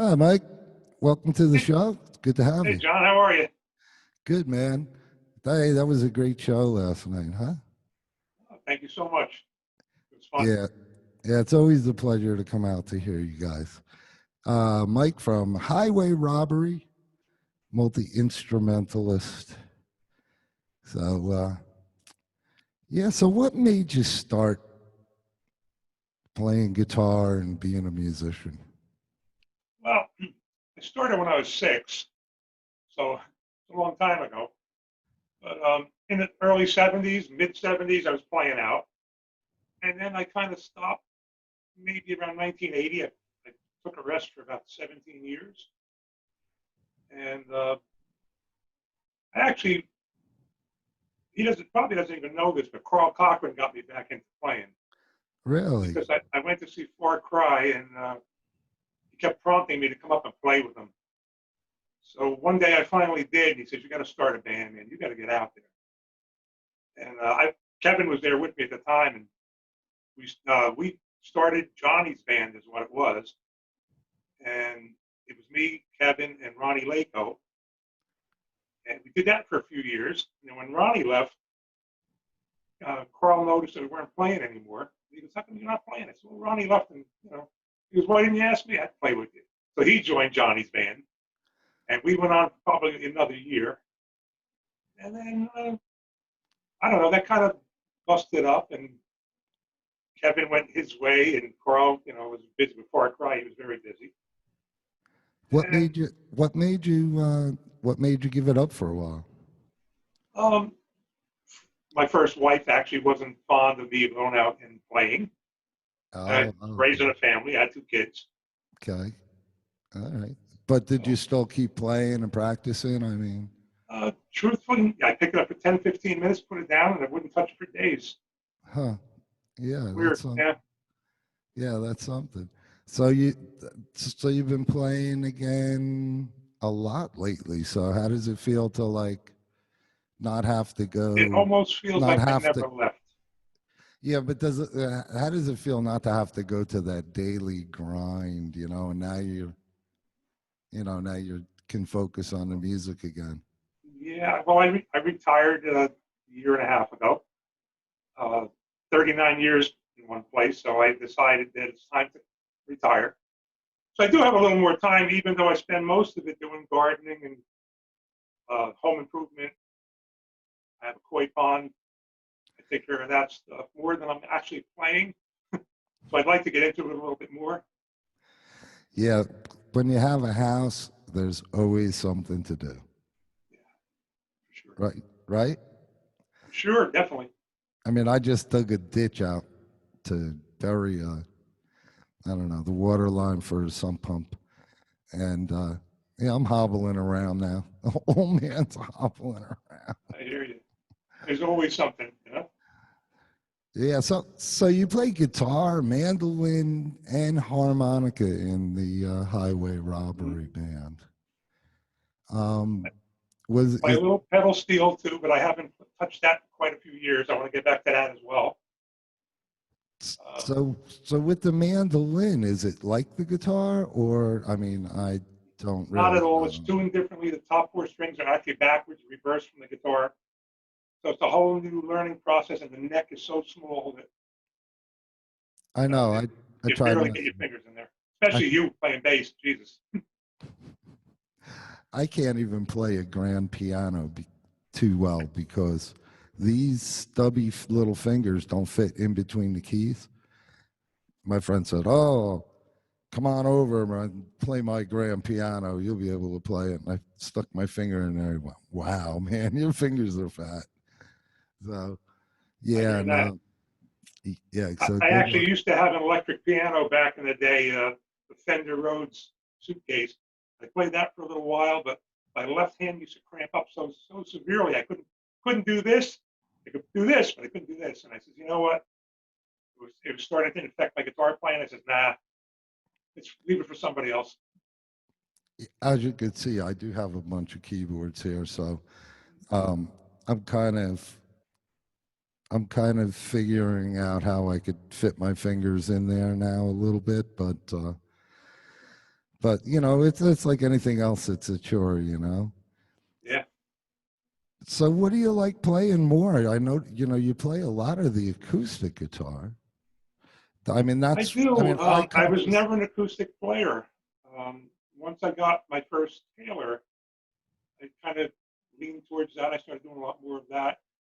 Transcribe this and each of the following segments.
Hi, Mike. Welcome to the Hey, show. It's good to have hey, you. John, how are you? Good, man. Hey, that was a great show last night, huh? Thank you so much. It was fun. Yeah. Yeah, it's always a pleasure to come out to hear you guys. Mike from Highway Robbery, multi instrumentalist. So, yeah, so what made you start playing guitar and being a musician? Well, I started when I was 6, so it's a long time ago. But in the early 70s, mid 70s, I was playing out. And then I kind of stopped maybe around 1980. I took a rest for about 17 years. And I actually, probably doesn't even know this, but Carl Cochran got me back into playing Really? because I went to see Far Cry and he kept prompting me to come up and play with him. So one day I finally did. He says, "You got to start a band, man. You got to get out there." And Kevin was there with me at the time, and we started Johnny's band, is what it was, and it was me, Kevin, and Ronnie Lako, and we did that for a few years. And then when Ronnie left, Carl noticed that we weren't playing anymore. He goes, "How come you're not playing?" I said, "Well, Ronnie left, and he goes, "Why didn't you ask me? I'd play with you." So he joined Johnny's band, and we went on probably another year, and then. I don't know, that kind of busted up, and Kevin went his way, and Carl, was busy with Far Cry. He was very busy. What And made you what made you give it up for a while? um, my first wife actually wasn't fond of me going out and playing. I Oh, was okay. raising a family. I had 2 kids. Okay. All right. But did you So, still keep playing and practicing? I mean, truthfully, I picked it up for 10, 15 minutes, put it down, and I wouldn't touch it for days. huh. Yeah, Weird. Yeah. that's something. So you've been playing again a lot lately. So how does it feel to like not have to It go almost feels not like I have to never left. yeah, but how does it feel not to have to go to that daily grind, and now you can focus on the music again. Yeah. Well, I retired a year and a half ago. uh, 39 years in one place. So I decided that it's time to retire. So I do have a little more time, even though I spend most of it doing gardening and home improvement. I have a koi pond. I take care of that stuff more than I'm actually playing. So I'd like to get into it a little bit more. Yeah, when you have a house, there's always something to do. Yeah, for sure. Right, right. Sure, definitely. I mean, I just dug a ditch out to bury I don't know, the water line for a sump pump, and yeah, I'm hobbling around now. Old man's hobbling around. I hear you. There's always something. Yeah, so you play guitar, mandolin, and harmonica in the Highway Mhm. Robbery band. Um, was Play a it little pedal steel too, but I haven't touched that in quite a few years. I want to get back to that as well. Uh, so with the mandolin? Is it like the guitar, or I mean, I don't Not really at all. It's know. tuned differently. The top 4 strings are actually backwards, reversed from the guitar. So it's a whole new learning process, and the neck is so small that I uh, know. it, I you tried barely get your messing. fingers in there. I Especially you playing bass. Jesus. I can't even play a grand piano too well because these stubby little fingers don't fit in between the keys. My friend said, "Oh, come on over and play my grand piano. You'll be able to play it." And I stuck my finger in there. He went, "Wow, man, your fingers are fat." So I yeah, hear that. no, yeah. I, So I good actually luck. used to have an electric piano back in the day, the Fender Rhodes suitcase. I played that for a little while, but my left hand used to cramp up so severely. I couldn't do this. I could do this, but I couldn't do this. And I said, you know what? It was starting to affect my guitar playing. I said, nah, let's leave it for somebody else. As you can see, I do have a bunch of keyboards here, so um, I'm kind of I'm kind of figuring out how I could fit my fingers in there now a little bit, But you know, it's like anything else. It's a chore, you know. Yeah, So, what do you like playing more? I know you know you play a lot of the acoustic guitar. I mean, I that's. I do. mean, I I kind was of. never an acoustic player. Once I got my first Taylor, I kind of leaned towards that. I started doing a lot more of that,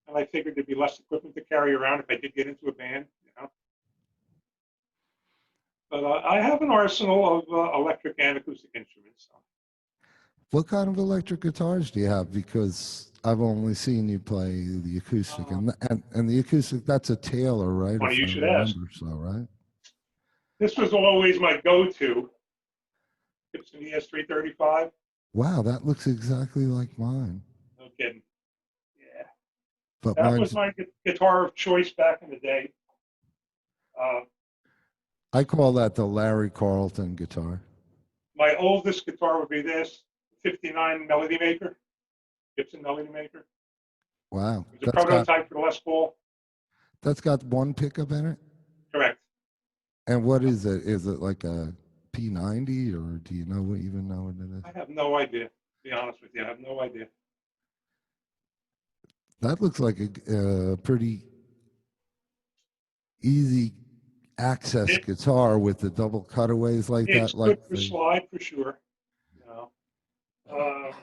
and I figured there'd be less equipment to carry around if I did get into a band, you know. But I have an arsenal of electric and acoustic instruments. So. What kind of electric guitars do you have? Because I've only seen you play the acoustic, Uh, and the acoustic that's a Taylor, right? Funny If I you should ask. remember so, right? This was always my go-to. Gibson ES335. Wow, that looks exactly like mine. No kidding. Yeah, But that was mine's. my guitar of choice back in the day. Uh, I call that the Larry Carlton guitar. my oldest guitar would be this 59 Melody Maker, Gibson Melody Maker. Wow, It was a prototype for the Les Paul. that's got one pickup in it. Correct. And what is it? Is it like a P90 or do you know even know what it is? I have no idea. To be honest with you, I have no idea. That looks like a pretty easy access It, guitar with the double cutaways like it's that. Like good for the slide for sure. You know. Let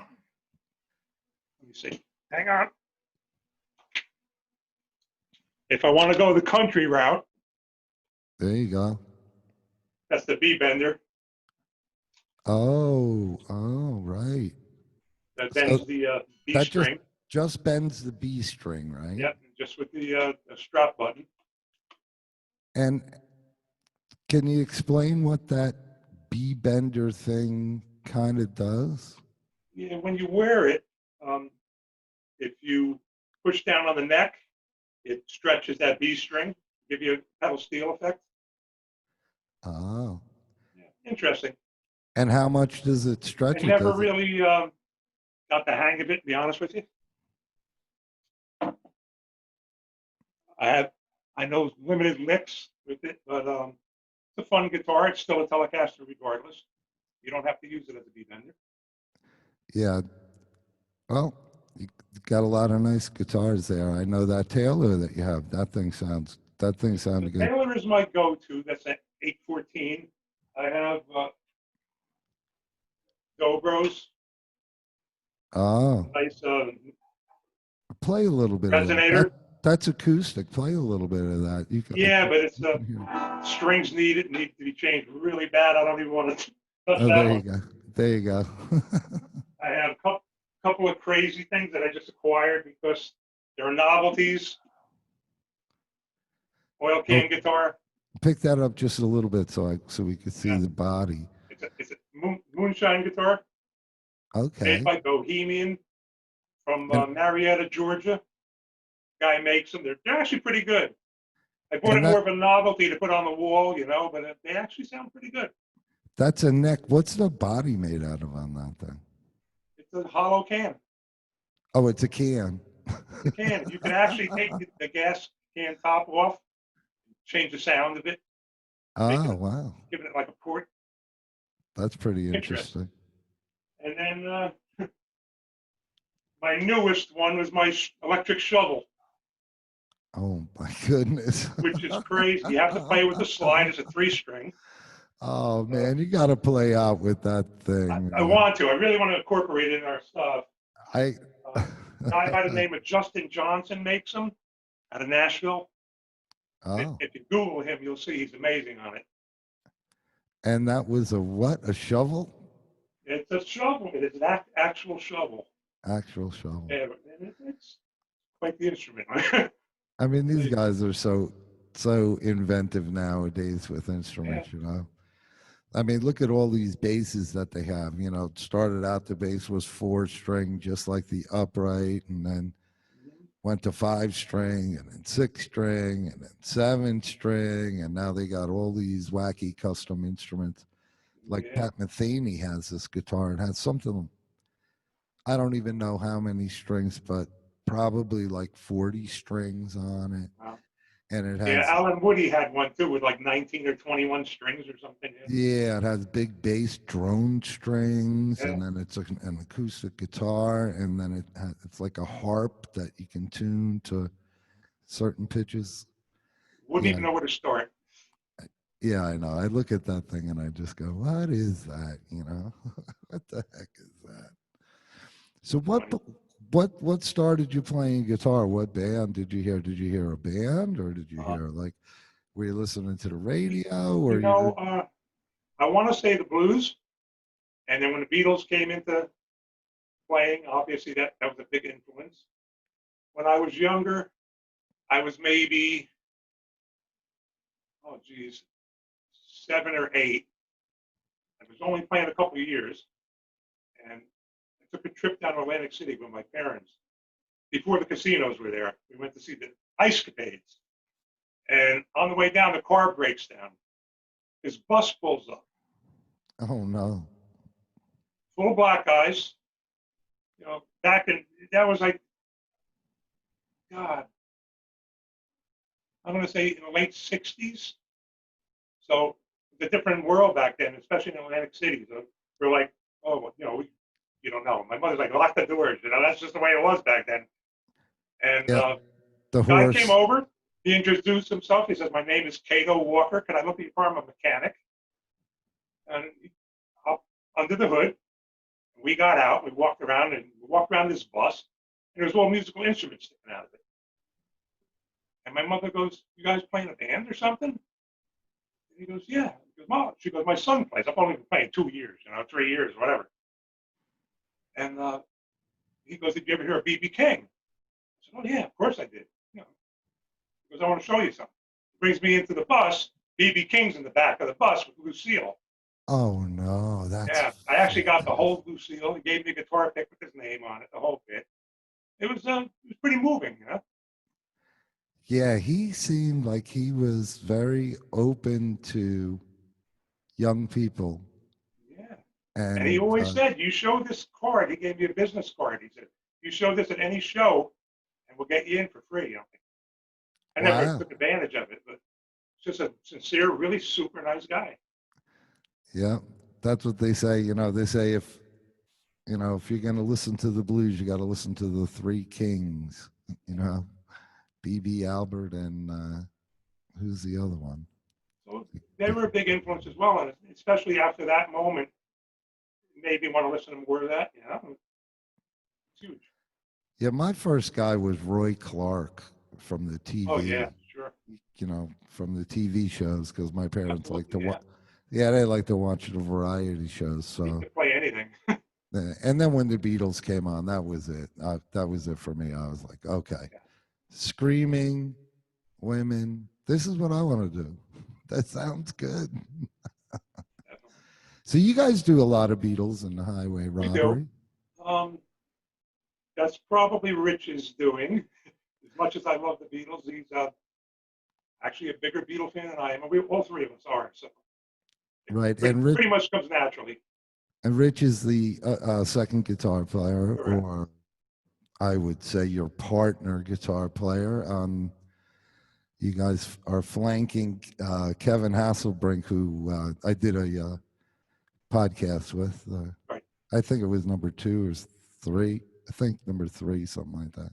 me see. Hang on. If I want to go the country route, there you go. that's the B bender Oh, right. that So bends the B that string. just bends the B string, right? Yep, just with the strap button. And can you explain what that B bender thing kind of does? Yeah, when you wear it, um, if you push down on the neck, it stretches that B string, give you a pedal steel effect. Oh. Yeah, interesting. And how much does it I stretch it? never Does it? really got the hang of it, to be honest with you. I have, I know limited licks with it, but it's a fun guitar. It's still a Telecaster regardless. You don't have to use it as a B bender. Yeah. Well, you got a lot of nice guitars there. I know that Taylor that you have. That thing The sounded good. Taylor is my go-to. That's at 814. I have Dobros, Oh, nice play a little bit of that. resonator. That's acoustic. Play a little bit of that. You can, Yeah, but it's yeah. strings need to be changed really bad. I don't even want to touch Oh, that there you one. go. There you go. I have a couple of crazy things that I just acquired because they're novelties. Oil Oh, can guitar. pick that up just a little bit so we could see Yeah, the body. it's a moonshine guitar made Okay. by Bohemian from And Marietta, Georgia. Guy makes them. They're actually pretty good. I bought and it more of a novelty to put on the wall, you know, but they actually sound pretty good. that's a neck. What's the body made out of on that thing? It's a hollow can. Oh, it's a can. It's a can. You can actually take the gas can top off, change the sound of it, making Oh, it, wow. giving it like a port. That's pretty Interesting. interesting. And then my newest one was my electric shovel, Oh my goodness. which is crazy. You have to play with the slide. It's a 3 string. Oh Uh, man, you got to play out with that thing, I man. want to. I really want to incorporate it in our stuff. I Guy by the name of Justin Johnson makes them out of Nashville. oh, If you Google him, you'll see he's amazing on it. and that was a what? A shovel? It's a shovel. It is an actual shovel. Actual shovel. Yeah, it's quite the instrument. I mean, these Amazing. guys are so inventive nowadays with Yeah. instruments, you know. I mean, look at all these basses that they have. You know, it started out the bass was 4 string, just like the upright, and then went to 5 string, and then 6 string, and then 7 string, and now they got all these wacky custom instruments. Like Yeah. Pat Metheny has this guitar. It has something I don't even know how many strings, but probably like 40 strings on it. Wow. and it Yeah, has Alan Woody had one too with like 19 or 21 strings or something. yeah, it has big bass drone strings, Yeah. and then it's an acoustic guitar, and then it's like a harp that you can tune to certain pitches. Wouldn't Yeah, even know where to start. yeah, I know. I look at that thing and I just go, "What is that?" You know, what the heck is that? So Funny. what started you playing guitar? What band did you hear? Did you hear a band, or did you Uh, hear like were you listening to the radio, or you you know, just I want to say the blues, and then when the Beatles came into playing, obviously that was a big influence. When I was younger, I was maybe, oh geez, 7 or 8. I was only playing a couple of years, and I took a trip down to Atlantic City with my parents before the casinos were there. We went to see the Ice Capades, and on the way down, the car breaks down. His bus pulls up, oh no. full of black guys. You know, back in that was like God, I'm going to say in the late '60s. So it's a different world back then, especially in Atlantic City. So we're like, oh, you don't know. My mother's like, lock the doors. You know, that's just the way it was back then. And Yeah, the guy came horse. over. He introduced himself. He says, my name is Cato Walker. Can I look at your car? I'm a mechanic. And up under the hood, we got out. We walked around this bus. And there was all musical instruments sticking out of it. And my mother goes, you guys playing a band or something? And he goes, yeah. He goes, Mom. She goes, my son plays. I've only been playing 2 years, 3 years, whatever. And he goes, did you ever hear of B.B. King? I said, oh, yeah, of course I did. He goes, I want to show you something. He brings me into the bus. B.B. King's in the back of the bus with Lucille. Oh no, that's Yeah, I actually got the whole Lucille. He gave me a guitar pick with his name on it, the whole bit. It was pretty moving. yeah. He seemed like he was very open to young people, Yeah. And he and always said, you show this card. He gave me a business card. He said, you show this at any show and we'll get you in for free. I never wow, took advantage of it, but just a sincere, really super nice guy. yeah, that's what they say. You know, they say if you're going to listen to the blues, you got to listen to the three kings. You know, B.B. Albert and who's the other one? So they were a big influence as well, and especially after that moment, made me want to listen to more of that. It's huge. Yeah, my first guy was Roy Clark from the Oh yeah, TV. sure, From the TV shows because my parents like to absolutely, yeah. watch. Yeah, they like to watch the variety shows. He So, could play anything. and then when the Beatles came on, that was it. That was it for me. I was like, okay, Yeah, screaming women. This is what I want to do. That sounds good. definitely. So you guys do a lot of Beatles and the highway We do. robbery, Um, that's probably Rich's doing. As much as I love the Beatles, he's actually a bigger Beatle fan than I am. And we all three of us are. So it right? And Rich pretty much comes naturally. and Rich is the second guitar player, Correct. or I would say your partner guitar player. You guys are flanking Kevin Hasselbrink, who I did a podcast with. Right. I think it was number 2 or 3. I think number 3, something like that.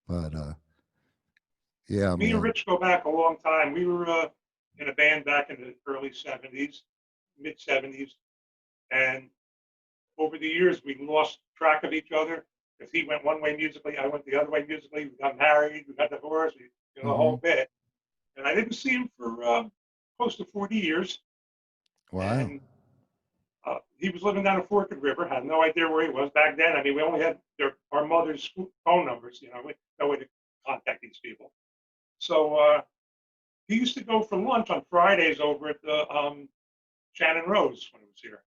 But yeah, Me and man. Rich go back a long time. We were in a band back in the early '70s, mid '70s, and over the years we lost track of each other because he went one way musically, I went the other way musically. We got married, we got divorced, the Hmm. whole bit. And I didn't see him for close to 40 years. Wow. And he was living down a Forked River. Had no idea where he was back then. I mean, we only had our mother's phone numbers. With no way to contact these people. So he used to go for lunch on Fridays over at the Shannon Rose when he was here.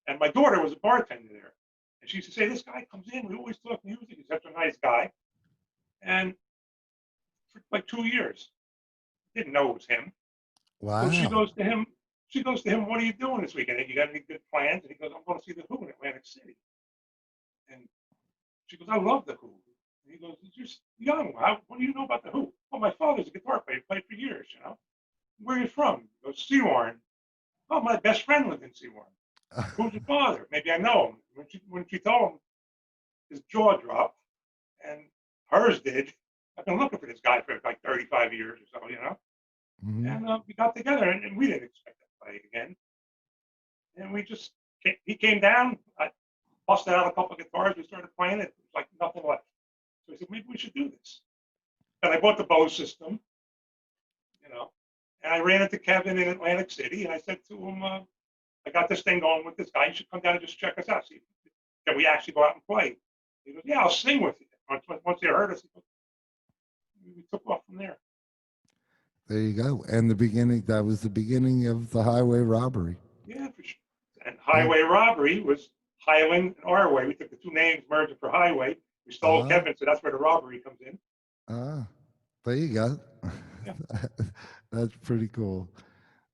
And my daughter was a bartender there. And she used to say, this guy comes in, we always talk music. He's such a nice guy. And for like 2 years, didn't know it was him. So Wow. she goes to him, what are you doing this weekend? You got any good plans? And he goes, I'm going to see the Who in Atlantic City. And she goes, I love the Who. And he goes, you're young. What do you know about the Who? Oh, my father's a guitar player. He played for years, you know. Where are you from? He goes, Seawarren. Oh, my best friend lived in Seawarren. Who's your father? Maybe I know him. When she told him, his jaw dropped, and hers did. I've been looking for this guy for like 35 years or so, you know. Mhm. And we got together, and we didn't expect to play again. And he came down. I busted out a couple of guitars. We started playing it. It was like nothing left. So I said, maybe we should do this. And I bought the Bose system, you know. And I ran into Kevin in Atlantic City, and I said to him, I got this thing going with this guy. You should come down and just check us out. See, can we actually go out and play? He goes, yeah, I'll sing with you. Once they heard us, we took off from there. There you go. And the beginning, that was the beginning of the highway robbery. Yeah, for sure. And Yeah. Highway Robbery was Highland and Arway. We took the two names, merged it for Highway. We stole Kevin, so that's where the robbery comes in. There you go. Yeah. That's pretty cool.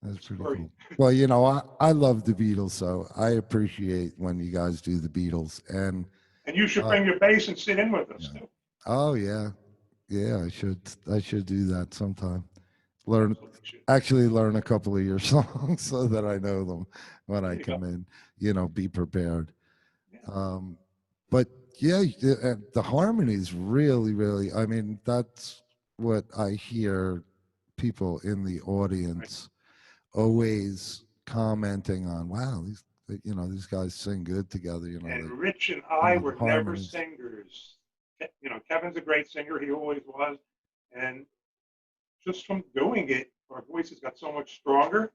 That's pretty Story. cool. Well, you know, I love the Beatles, so I appreciate when you guys do the Beatles. And you should bring your bass and sit in with us too. Oh yeah, yeah. I should do that sometime. Actually learn a couple of your songs so that I know them when I come in. You know, be prepared. Yeah. But yeah, the harmonies really, really. I mean, that's what I hear people in the audience always commenting on. Wow, these guys sing good together. You know, And Rich and I were never harmonies. singers. You know, Kevin's a great singer. He always was. And just from doing it, our voices got so much stronger.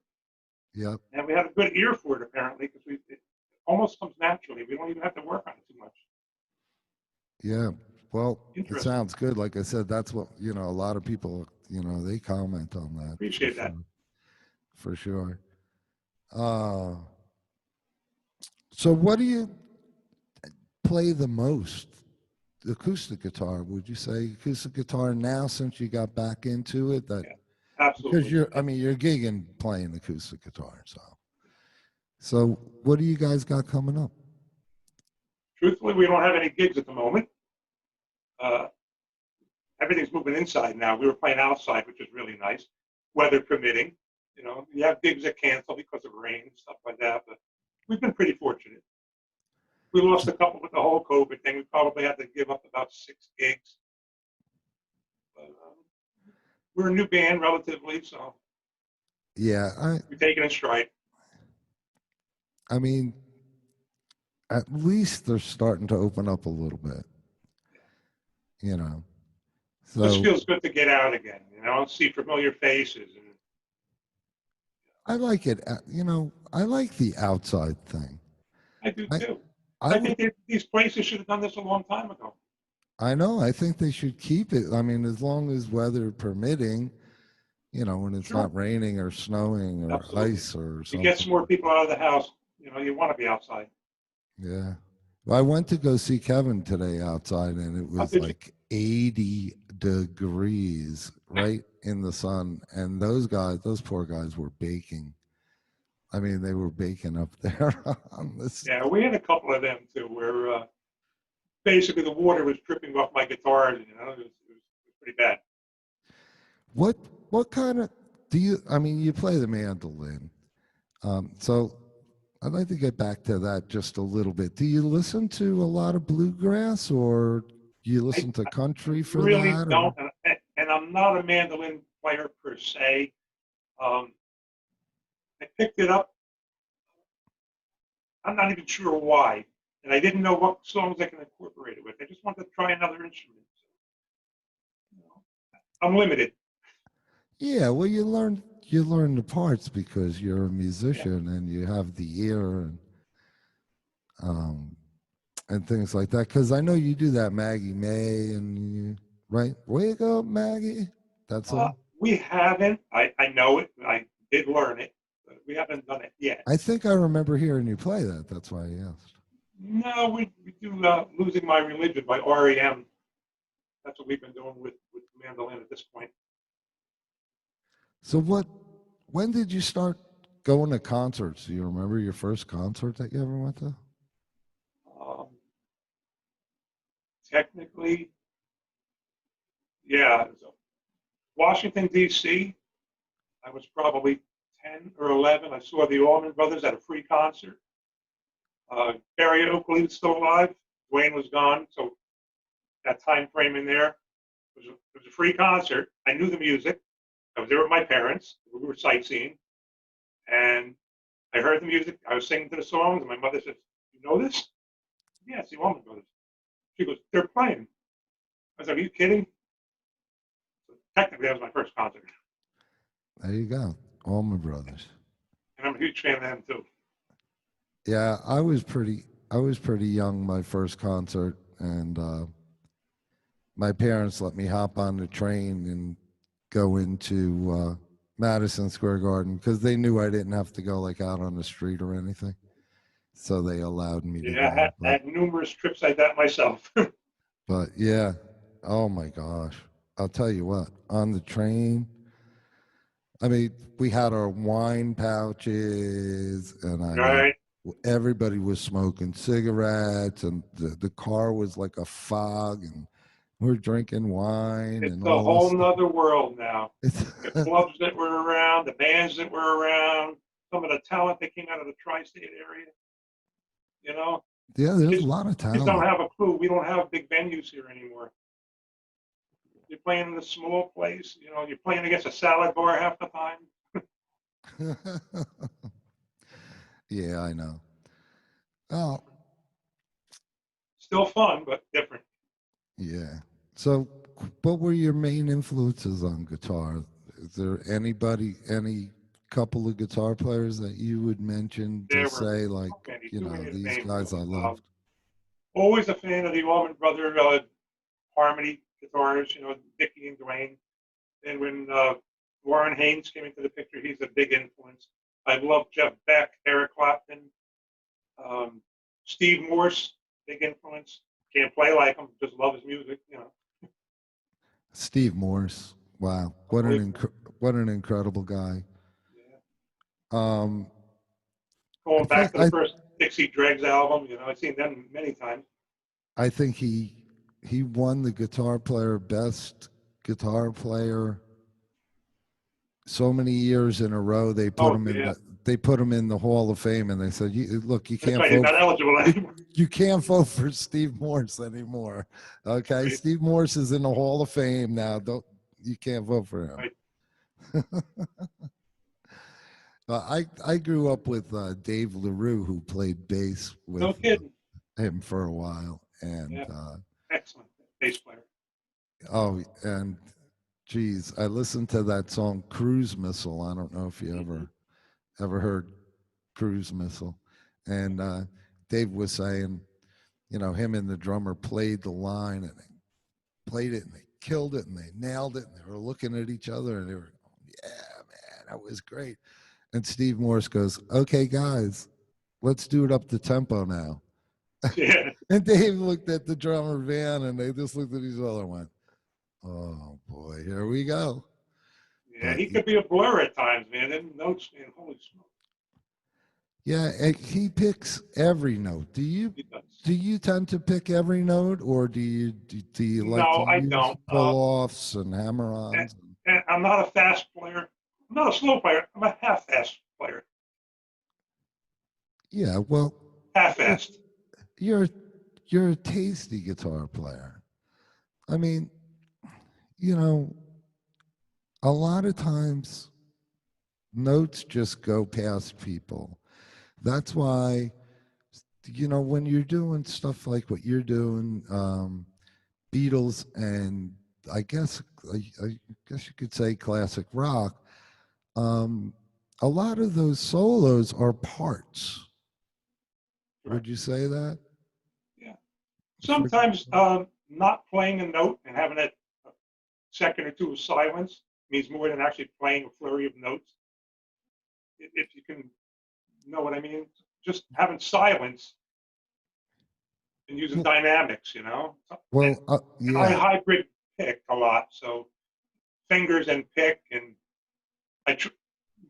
Yep. And we have a good ear for it, apparently, because it almost comes naturally. We don't even have to work on it too much. Yeah. Well, it sounds good. Like I said, that's what, a lot of people, they comment on that. Appreciate that. For sure. So what do you play the most? Acoustic guitar, would you say? Acoustic guitar now since you got back into it? Yeah, absolutely. Because you're gigging playing acoustic guitar. So what do you guys got coming up? Truthfully, we don't have any gigs at the moment. Everything's moving inside now. We were playing outside, which is really nice, weather permitting. You know, you have gigs that cancel because of rain and stuff like that, but we've been pretty fortunate. We lost a couple with the whole COVID thing. We probably had to give up about 6 gigs. But we're a new band relatively, so yeah, we're taking it in stride. I mean, at least they're starting to open up a little bit. So It just feels good to get out again, see familiar faces. And I like it. I like the outside thing. I do too. I think these places should have done this a long time ago. I know. I think they should keep it. I mean, as long as weather permitting, when it's not raining or snowing or ice or something. It gets more people out of the house. You want to be outside. Yeah. Well, I went to go see Kevin today outside, and it was like 80 degrees right in the sun. And those poor guys were baking. I mean, they were baking up there on this. Yeah, we had a couple of them too, where basically the water was dripping off my guitar. It was pretty bad. What kind of you play the mandolin. So I'd like to get back to that just a little bit. Do you listen to a lot of bluegrass, or do you listen to country for really that? Don't, and I'm not a mandolin player per se. I picked it up. I'm not even sure why, and I didn't know what songs I can incorporate it with. I just wanted to try another instrument. I'm limited. Yeah, well, you learn the parts because you're a musician and you have the ear and things like that. Because I know you do that, Maggie May, and right, wake up, Maggie. That's all. We haven't. I know it. I did learn it, but we haven't done it yet. I think I remember hearing you play that. That's why I asked. No, we do "Losing My Religion" by REM. That's what we've been doing with mandolin at this point. So when did you start going to concerts? Do you remember your first concert that you ever went to? Technically, yeah, Washington, D.C., I was probably 10 or 11. I saw the Allman Brothers at a free concert. Gary Oakley was still alive. Dwayne was gone. So that time frame in there it was a free concert. I knew the music. I was there with my parents. We were sightseeing. And I heard the music. I was singing to the songs. And my mother said, "You know this?" "Yeah, it's the Allman Brothers." She goes, "They're playing." I was like, "Are you kidding?" So technically, that was my first concert. There you go. Allman Brothers. And I'm a huge fan of them, too. Yeah, I was pretty young my first concert, and my parents let me hop on the train and go into Madison Square Garden because they knew I didn't have to go like out on the street or anything. So they allowed me to Yeah, go. I had numerous trips like that myself. But yeah, oh my gosh. I'll tell you what, on the train, I mean, we had our wine pouches, and I mean, Right? everybody was smoking cigarettes, and the car was like a fog, and we're drinking wine It's and a all this whole stuff. nother world now. It's, The clubs that were around, the bands that were around, some of the talent that came out of the tri-state area, you know, yeah, you there's a just, lot of you just don't talent. have a clue. We don't have big venues here anymore. You're playing in a small place, you're playing against a salad bar half the time. Yeah, I know. Oh, Still fun, but different. yeah. So, what were your main influences on guitar? Is there any couple of guitar players that you would mention to There were say, like, too many to these name, guys I really. loved? Always a fan of the Allman Brother harmony guitars, Dickie and Dwayne. And when Warren Haynes came into the picture, he's a big influence. I love Jeff Beck, Eric Clapton, um, Steve Morse, big influence. Can't play like him, just love his music. Steve Morse. Wow, Unbelievable. what an incredible guy. Yeah. Um, in Going back fact, to the first Dixie Dregs album, I've seen them many times. I think he won the guitar player best guitar player so many years in a row. Oh yeah, They put him in the Hall of Fame, and they said, "Look, that's right. He's not eligible anymore. you can't vote for Steve Morse anymore. Okay, Right, Steve Morse is in the Hall of Fame now. Don't You can't vote for him." right. I grew up with Dave LaRue, who played bass No with kidding. him for a while, and Yeah, excellent bass player. and geez, I listened to that song "Cruise Missile." I don't know if you Mm-hmm. ever heard "Cruise Missile," and Dave was saying, him and the drummer played the line, and they played it, and they killed it, and they nailed it, and they were looking at each other, and they were, "Yeah, man, that was great." And Steve Morse goes, "Okay, guys, let's do it up the tempo now." Yeah, And Dave looked at the drummer Van, and they just looked at each other and went, "Oh boy, here we go." yeah. But He could be a blur at times, man. Them notes, man. Holy smoke, yeah, he picks every note. he does. Do you tend to pick every note, or do you like to No, I use don't. pull-offs and And, hammer-ons? and I'm not a fast player. I'm not a slow player. I'm a half-fast player. Yeah, well, you're Half-fast. you're you're a tasty guitar player. I mean, you know, a lot of times notes just go past people. That's why, when you're doing stuff like what you're doing, Beatles and I guess I guess you could say classic rock. Um, a lot of those solos are parts. Correct. Would you say that? Yeah. For, Sometimes not playing a note and having a second or two of silence means more than actually playing a flurry of notes. If you can know what I mean, just having silence and using well, dynamics. And, well, and I yeah. hybrid pick a lot, so fingers and pick, and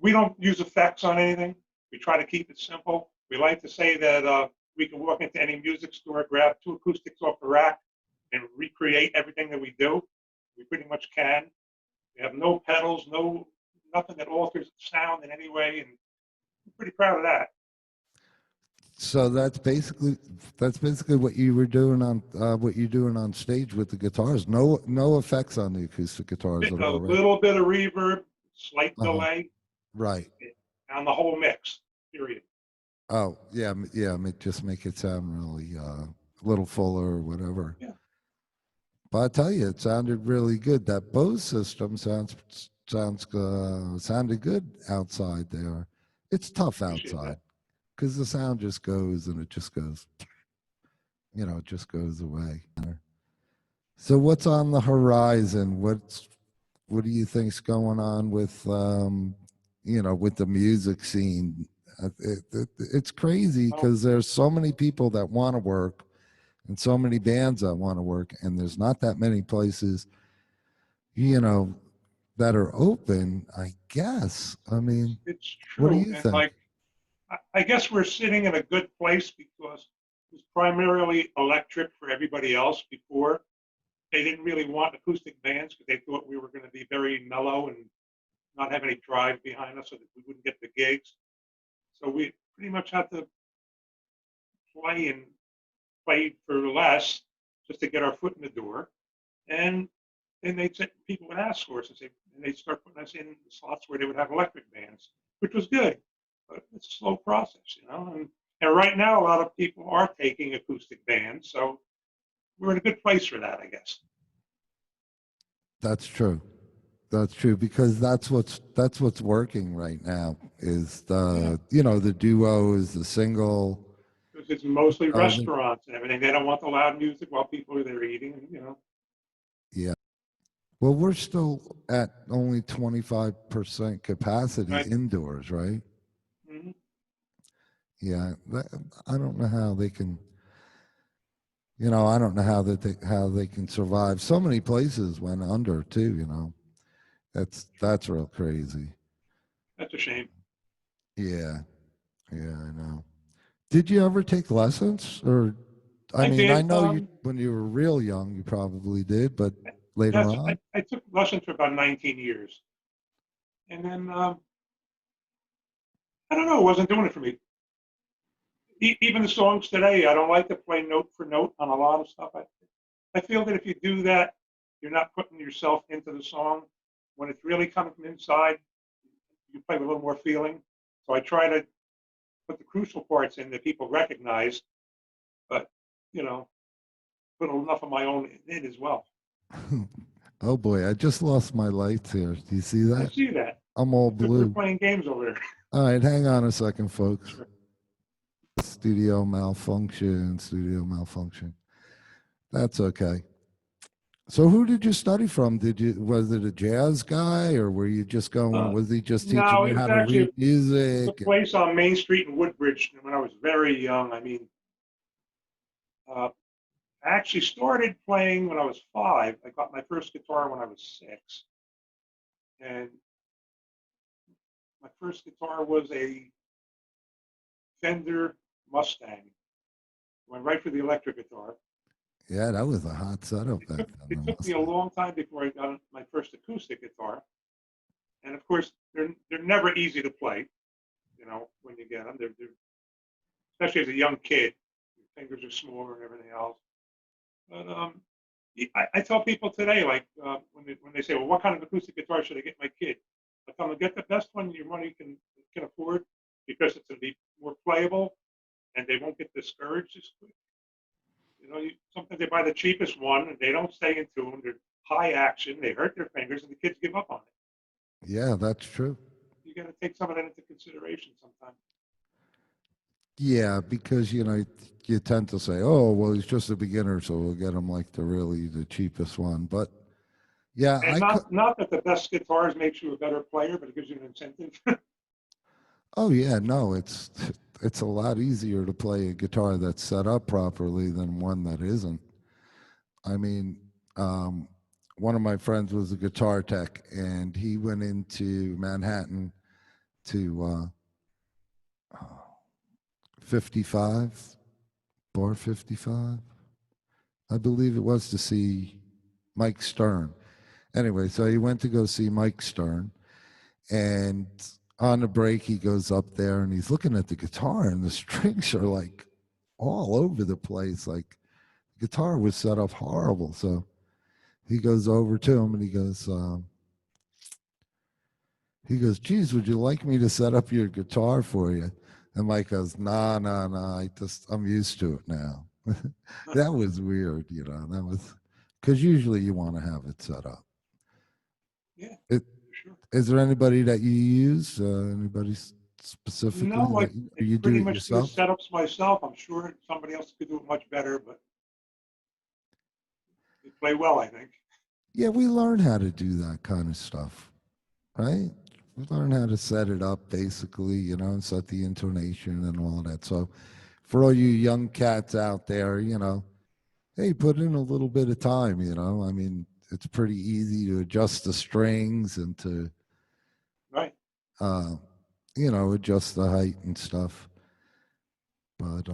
we don't use effects on anything. We try to keep it simple. We like to say that we can walk into any music store, grab two acoustics off the rack, and recreate everything that we do. We pretty much can. We have no pedals, nothing that alters the sound in any way, and I'm pretty proud of that. So that's basically what you were doing on what you're doing on stage with the guitars. No effects on the acoustic guitars at A all, right? little bit of reverb, slight Uh-huh. delay Right. on the whole mix. Period. Oh yeah, yeah. Just make it sound really a little fuller or whatever. Yeah. But I tell you, it sounded really good. That Bose system sounded good outside there. It's tough Appreciate outside that. because the sound just goes and it just goes, it just goes away. So what's on the horizon? What do you think's going on with with the music scene? It's crazy Well, because there's so many people that want to work and so many bands that want to work, and there's not that many places, you know, that are open. I guess. I mean, it's what do true. you And think? like, I guess we're sitting in a good place because it was primarily electric for everybody else before. They didn't really want acoustic bands because they thought we were going to be very mellow and not have any drive behind us so that we wouldn't get the gigs. So we pretty much had to play for less just to get our foot in the door. And then they'd say people would ask for us and they'd start putting us in slots where they would have electric bands, which was good, but it's a slow process, And right now, a lot of people are taking acoustic bands, so we're in a good place for that, I guess. That's true. That's true because that's what's working right now is Yeah, the duo is the single. because it's mostly Oh, the- restaurants and everything. They don't want the loud music while people are there eating. yeah. Well, we're still at only 25% capacity Right? indoors, right? Mhm. Yeah. I don't know how they can. I don't know how they can survive. So many places went under too. That's real crazy. That's a shame. Yeah. Yeah, I know. Did you ever take lessons? Or, I I mean, I did. know you when you were real young, you probably did, but later Yes, on? I took lessons for about 19 years, and then I don't know, it wasn't doing it for me. Even the songs today, I don't like to play note for note on a lot of stuff. I feel that if you do that, you're not putting yourself into the song. When it's really coming from inside, you play with a little more feeling. So I try to put the crucial parts in that people recognize, but you know, put enough of my own in as well. Oh boy, I just lost my lights here. Do you see I that? see that. I'm all They're blue. playing games over there. All right, hang on a second, folks. Sure. Studio malfunction. That's okay. So who did you study from? Was it a jazz guy or were you just going, Uh, was he just teaching no, you it how was to actually read a music? place on Main Street in Woodbridge when I was very young. I mean, uh, I actually started playing when I was 5. I got my first guitar when I was 6. And my first guitar was a Fender Mustang. Went right for the electric guitar. Yeah, that was a hot setup It back took, then, it the took me a Mustang. long time before I got my first acoustic guitar. And of course, they're never easy to play, when you get them. They're especially as a young kid, your fingers are smaller and everything else. But I tell people today, like when they say, "Well, what kind of acoustic guitar should I get my kid?" I tell them, get the best one your money can afford because it's going to be more playable and they won't get discouraged as quick. Sometimes they buy the cheapest one and they don't stay in tune. They're high action. They hurt their fingers and the kids give up on it. Yeah, that's true. You got to take some of that into consideration sometimes. Yeah, because you tend to say, "Oh, well, he's just a beginner, so we'll get him like the cheapest one." But yeah, And not that the best guitars makes you a better player, but it gives you an incentive. Oh yeah, no, it's a lot easier to play a guitar that's set up properly than one that isn't. I mean, um, one of my friends was a guitar tech, and he went into Manhattan to 55, bar 55, I believe it was, to see Mike Stern. Anyway, so he went to go see Mike Stern, and on the break he goes up there and he's looking at the guitar, and the strings are like all over the place. Like the guitar was set up horrible. So he goes over to him and he goes, geez, would you like me to set up your guitar for you? And Mike goes, nah, nah, nah. I'm used to it now. That was weird, you know. That was because usually you want to have it set up. Yeah, It, for sure. is there anybody that you use? Anybody specifically No, that I you do pretty it much do the yourself? setups myself. I'm sure somebody else could do it much better, but they play well, I think. Yeah, we learn how to do that kind of stuff, right? We learn how to set it up basically, you know, and set the intonation and all that. So for all you young cats out there, you know, hey, put in a little bit of time, you know. I mean, it's pretty easy to adjust the strings and to, Right. uh, you know, adjust the height and stuff. But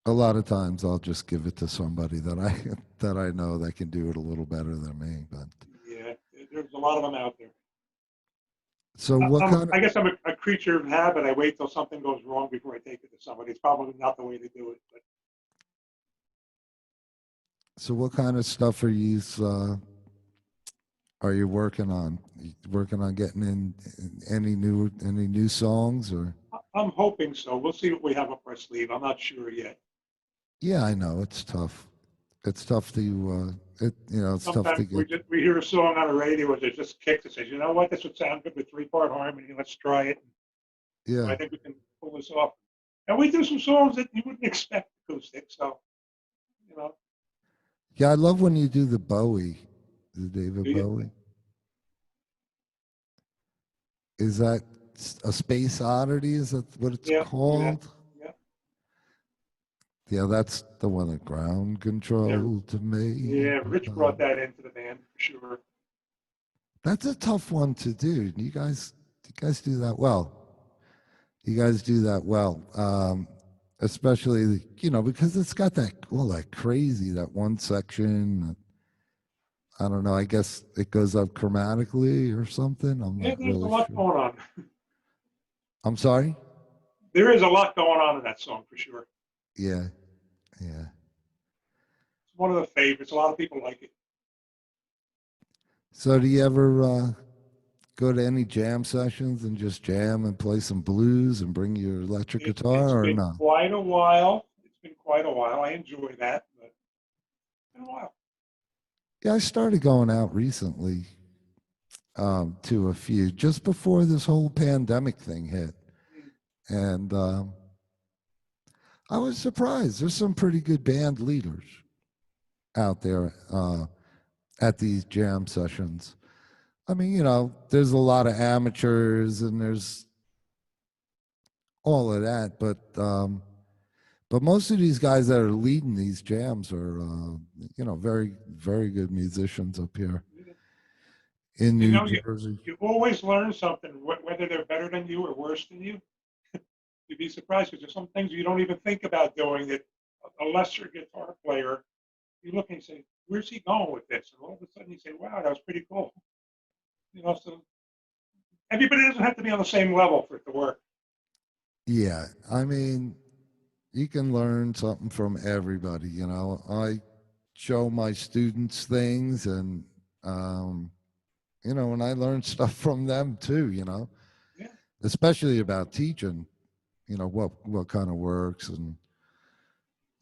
a lot of times I'll just give it to somebody that I that I know that can do it a little better than me. But Yeah, there's a lot of them out there. so what kind of I guess I'm a creature of habit. I wait till something goes wrong before I take it to somebody. It's probably not the way to do it, but stuff are you working on? You working on getting in any new songs or? I'm hoping so. We'll see what we have up our sleeve. I'm not sure yet. Yeah, I know it's tough. It's tough to it's tough to Sometimes get. we hear a song on the radio where there's just kicks that says, you know what, this would sound good with three-part harmony. Let's try it. So Yeah, I think we can pull this off. And we do some songs that you wouldn't expect acoustic. So, you know, yeah. I love when you do the Bowie, the David do you? Bowie. Is that a Space Oddity? Is that what it's Yeah, do that. called? Yeah, Yeah, that's the one that ground yeah, control to me. yeah. Rich brought that into the band for sure. That's a tough one to do. You guys do that well. You guys do that well. Especially, you know, because it's got that crazy, that one section. I don't know. I guess it goes up chromatically or something. I'm Yeah, not there's a really lot sure. going on. I'm sorry? There is a lot going on in that song for sure. Yeah, yeah. It's one of the favorites. A lot of people like it. So do you ever go to any jam sessions and just jam and play some blues and bring your electric It's guitar or been no? quite a while. It's been quite a while. I enjoy that, but it's been a while. Yeah, I started going out recently to a few just before this whole pandemic thing hit. Mm. And I was surprised. There's some pretty good band leaders out there at these jam sessions. I mean, you know, there's a lot of amateurs and there's all of that, but most of these guys that are leading these jams are, you know, very, very good musicians up here in You New know, Jersey. you always learn something, whether they're better than you or worse than you. You'd be surprised because there's some things you don't even think about doing that a lesser guitar player, you look and you say, where's he going with this? And all of a sudden you say, wow, that was pretty cool. You know, so everybody doesn't have to be on the same level for it to work. Yeah, I mean, you can learn something from everybody. You know, I show my students things, and you know, and I learn stuff from them too. You know, Yeah. especially about teaching. You know what kind of works, and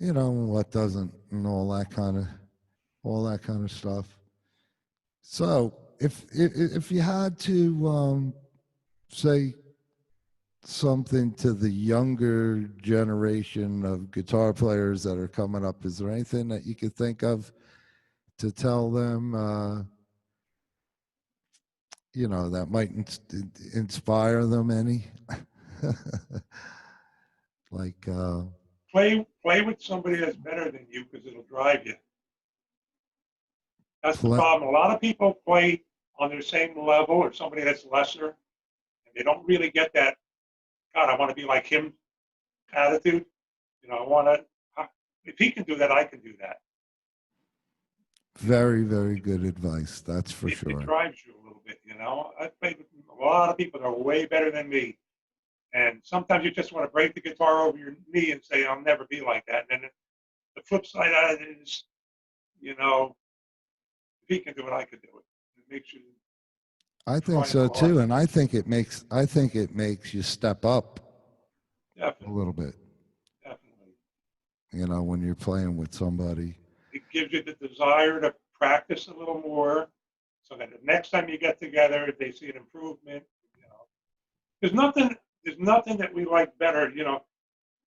you know what doesn't, and all that kind of stuff. So, if you had to say something to the younger generation of guitar players that are coming up, is there anything that you could think of to tell them, you know, that might inspire them any? Like, Play with somebody that's better than you because it'll drive you. That's the play, problem. A lot of people play on their same level or somebody that's lesser, and they don't really get that, God, I want to be like him attitude. You know, I want to, if he can do that, I can do that. Very, very good advice. That's for It sure. drives you a little bit, you know. I played with a lot of people that are way better than me. And sometimes you just want to break the guitar over your knee and say, I'll never be like that. And then the flip side of it is, you know, if he can do it, I could do it. It makes you I think try it a so lot. too, and I think it makes you step up a Definitely, little bit. definitely. You know, when you're playing with somebody. It gives you the desire to practice a little more so that the next time you get together, they see an improvement. You know, there's nothing, there's nothing that we like better. You know,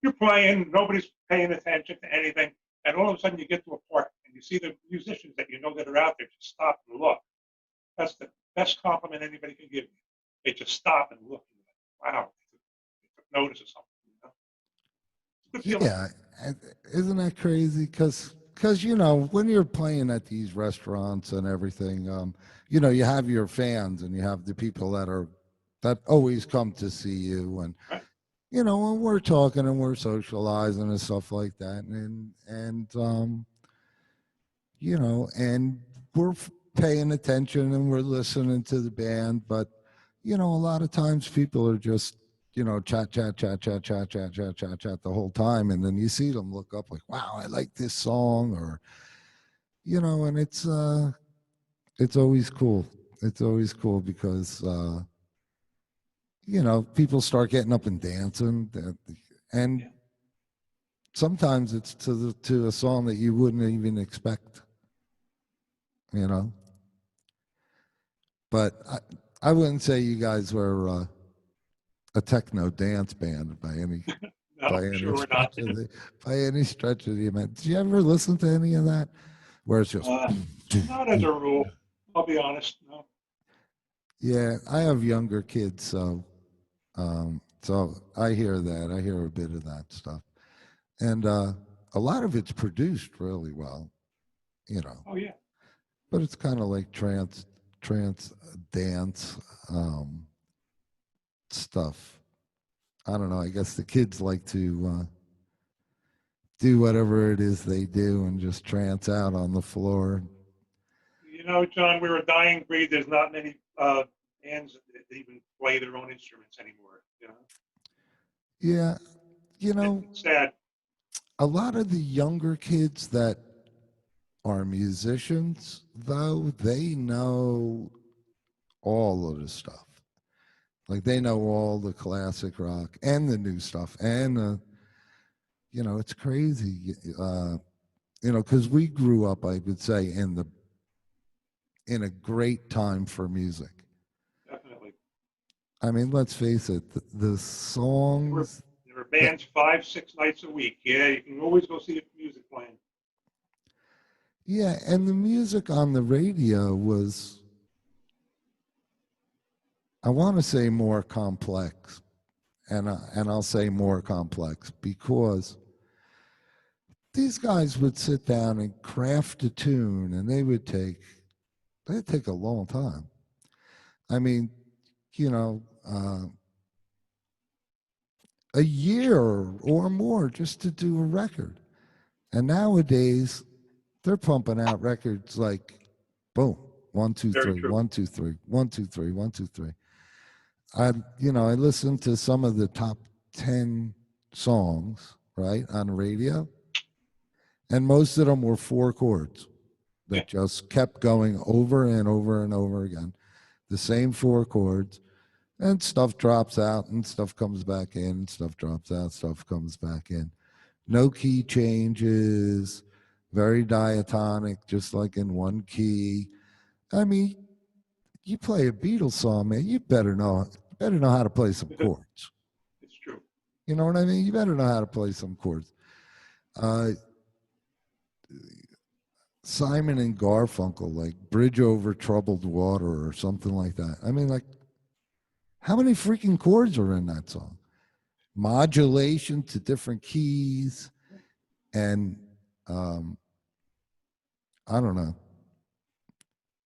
you're playing, nobody's paying attention to anything, and all of a sudden you get to a part and you see the musicians that you know that are out there just stop and look. That's the best compliment anybody can give you. They just stop and look. And like, wow, they took notice of something. You know? It's a good feeling. Yeah, isn't that crazy? Because you know when you're playing at these restaurants and everything, you know you have your fans and you have the people that always come to see you, and Right? you know when we're talking and we're socializing and stuff like that, and you know, and we're paying attention and we're listening to the band, but you know a lot of times people are just you know chat the whole time, and then you see them look up like, wow, I like this song, or you know, and it's always cool. It's always cool because you know people start getting up and dancing, and Yeah. sometimes it's to a song that you wouldn't even expect, you know. But I wouldn't say you guys were a techno dance band No, sure we're not. by any stretch of the imagination. Did you ever listen to any of that? Where it's just Uh, Not as a rule. I'll be honest. No. yeah. I have younger kids, so I hear that. I hear a bit of that stuff, and a lot of it's produced really well, you know. Oh yeah. But it's kind of like trance dance stuff. I don't know. I guess the kids like to do whatever it is they do and just trance out on the floor. You know, John, we're a dying breed. There's not many bands that even play their own instruments anymore. You know, Yeah, you know, it's sad. a lot of the younger kids that are musicians, though, they know all of the stuff. Like they know all the classic rock and the new stuff, and you know, it's crazy. You know, because we grew up, I would say, in a great time for music. Definitely. I mean, let's face it, the There were songs there were that, bands 5, 6 nights a week. Yeah, you can always go see music playing. yeah, and the music on the radio was, I want to say more complex, and I'll say more complex because these guys would sit down and craft a tune, and they'd take a long time. I mean, you know, a year or more just to do a record. And nowadays, they're pumping out records like, boom, one, two, Very three, true. 1, 2, 3, 1, 2, 3, 1, 2, 3. You know, I listened to some of the top 10 songs, right, on the radio, and most of them were four chords Yeah. that just kept going over and over and over again, the same four chords, and stuff drops out and stuff comes back in, stuff drops out, stuff comes back in. No key changes, very diatonic, just like in one key. I mean, you play a Beatles song, man, you better know how to play some chords. It's true. You know what I mean? You better know how to play some chords. Uh, Simon and Garfunkel, like Bridge Over Troubled Water or something like that. I mean, like, how many freaking chords are in that song? Modulation to different keys, and um, I don't know.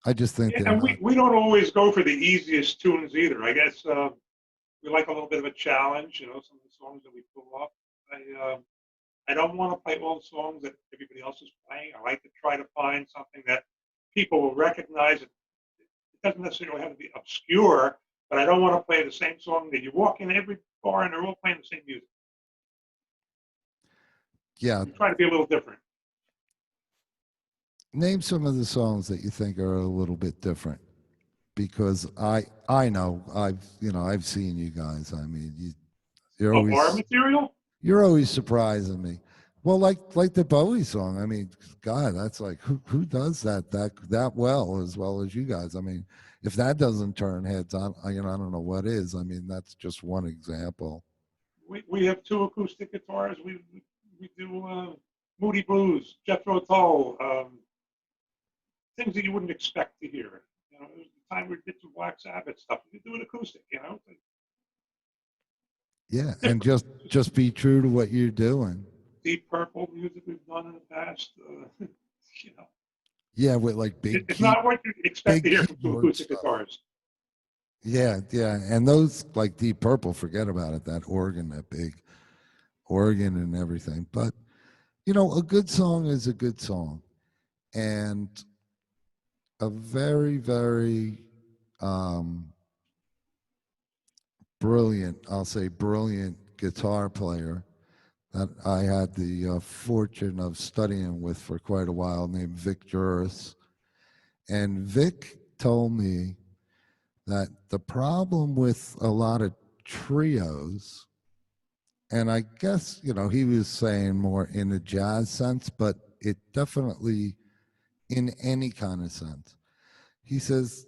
I just think Yeah, they're and not. we don't always go for the easiest tunes either. I guess we like a little bit of a challenge. You know, some of the songs that we pull off. I don't want to play all the songs that everybody else is playing. I like to try to find something that people will recognize. It doesn't necessarily have to be obscure, but I don't want to play the same song that you walk in every bar and they're all playing the same music. Yeah. We try to be a little different. Name some of the songs that you think are a little bit different, because I know I've seen you guys. I mean, you're Oh, bar always material? you're always surprising me. Well, like the Bowie song. I mean, God, that's like who does that well as you guys. I mean, if that doesn't turn heads, I don't know what is. I mean, that's just one example. We have two acoustic guitars. We do Moody Blues, Jethro Tull, things that you wouldn't expect to hear. You know, it was the time we did some Black Sabbath stuff. We do it acoustic. You know, Yeah, and just be true to what you're doing. Deep Purple music we've done in the past. You know, Yeah, with like it's not what you expect to big hear from two keyboard acoustic stuff. guitars. Yeah, yeah, and those like Deep Purple, forget about it. That organ, that big organ, and everything. But a good song is a good song, and a very, very brilliant, I'll say, brilliant guitar player that I had the fortune of studying with for quite a while, named Vic Juris. And Vic told me that the problem with a lot of trios, and I guess, he was saying more in a jazz sense, but it definitely in any kind of sense. He says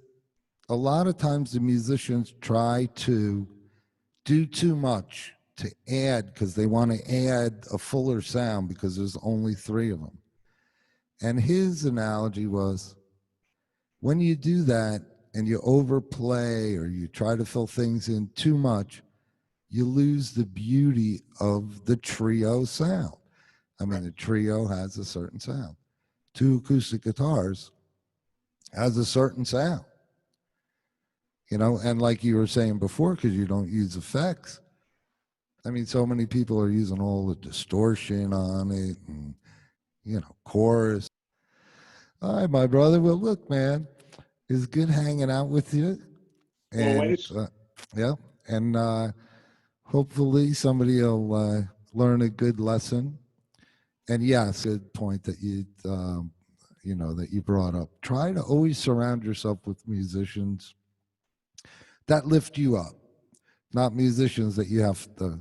a lot of times the musicians try to do too much to add because they want to add a fuller sound because there's only three of them. And his analogy was when you do that and you overplay or you try to fill things in too much, you lose the beauty of the trio sound. I mean, the trio has a certain sound. Two acoustic guitars has a certain sound, and like you were saying before, because you don't use effects. I mean, so many people are using all the distortion on it and, chorus. All right, my brother. Well, look, man, it's good hanging out with you. And, Always. yeah, and hopefully somebody will learn a good lesson. And yes, good point that that you brought up. Try to always surround yourself with musicians that lift you up, not musicians that you have to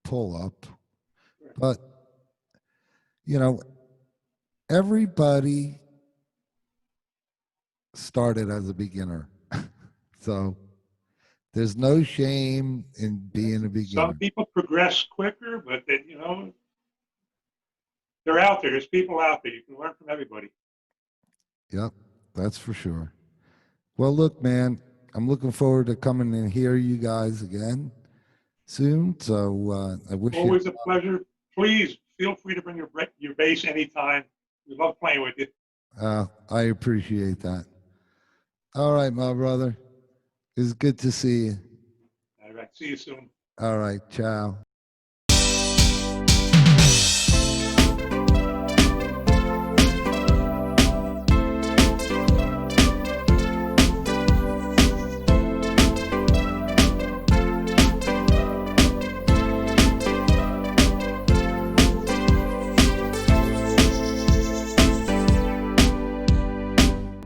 pull up. But you know, everybody started as a beginner, so there's no shame in being a Some beginner. people progress quicker, but they're out there. There's people out there. You can learn from everybody. Yep, that's for sure. Well, look, man, I'm looking forward to coming and hear you guys again soon. So I wish you. Always a pleasure. Please feel free to bring your bass anytime. We love playing with you. I appreciate that. All right, my brother. It's good to see you. All right. See you soon. All right, ciao.